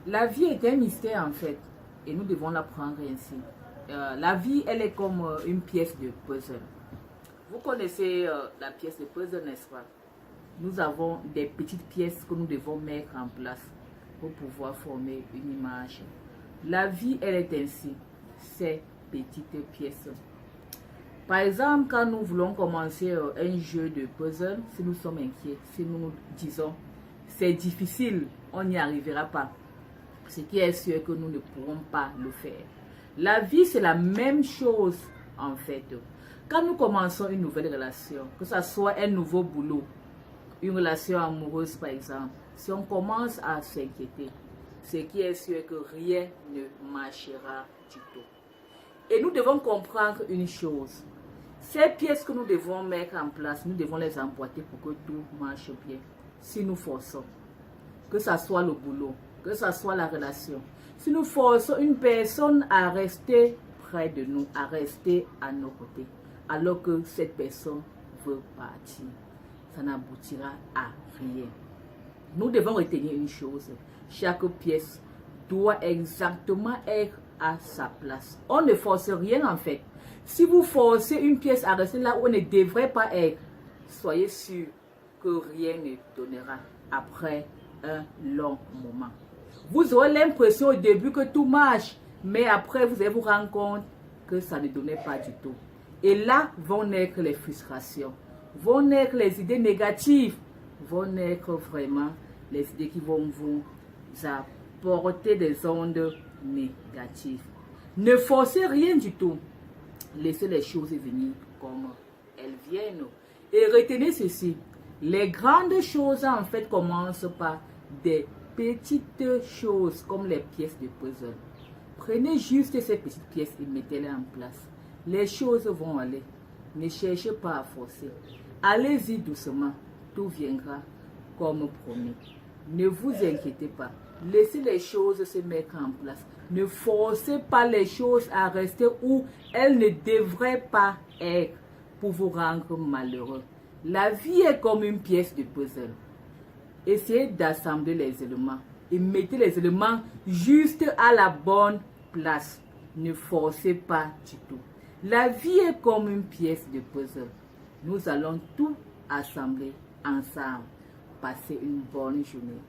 La vie est un mystère en fait, et nous devons l'apprendre ainsi. La vie, elle est comme une pièce de puzzle. Vous connaissez la pièce de puzzle, n'est-ce pas? Nous avons des petites pièces que nous devons mettre en place pour pouvoir former une image. La vie, elle est ainsi, ces petites pièces. Par exemple, quand nous voulons commencer un jeu de puzzle, si nous sommes inquiets, si nous nous disons c'est difficile, on n'y arrivera pas, ce qui est sûr que nous ne pourrons pas le faire. La vie, c'est la même chose en fait. Quand nous commençons une nouvelle relation, que ce soit un nouveau boulot, une relation amoureuse par exemple, si on commence à s'inquiéter, ce qui est sûr que rien ne marchera du tout. Et nous devons comprendre une chose. Ces pièces que nous devons mettre en place, nous devons les emboîter pour que tout marche bien. Si nous forçons, que ce soit le boulot, que ce soit la relation, si nous forçons une personne à rester près de nous, à rester à nos côtés, alors que cette personne veut partir, ça n'aboutira à rien. Nous devons retenir une chose. Chaque pièce doit exactement être à sa place. On ne force rien en fait. Si vous forcez une pièce à rester là où elle ne devrait pas être, soyez sûr que rien ne donnera après un long moment. Vous aurez l'impression au début que tout marche, mais après vous allez vous rendre compte que ça ne donnait pas du tout. Et là vont naître les frustrations, vont naître les idées négatives, vont naître vraiment les idées qui vont vous apporter des ondes négatives. Ne forcez rien du tout. Laissez les choses venir comme elles viennent. Et retenez ceci. Les grandes choses en fait commencent par des petites choses comme les pièces de puzzle. Prenez juste ces petites pièces et mettez-les en place. Les choses vont aller. Ne cherchez pas à forcer. Allez-y doucement. Tout viendra comme promis. Ne vous inquiétez pas. Laissez les choses se mettre en place. Ne forcez pas les choses à rester où elles ne devraient pas être pour vous rendre malheureux. La vie est comme une pièce de puzzle. Essayez d'assembler les éléments et mettez les éléments juste à la bonne place. Ne forcez pas du tout. La vie est comme une pièce de puzzle. Nous allons tout assembler ensemble. Passez une bonne journée.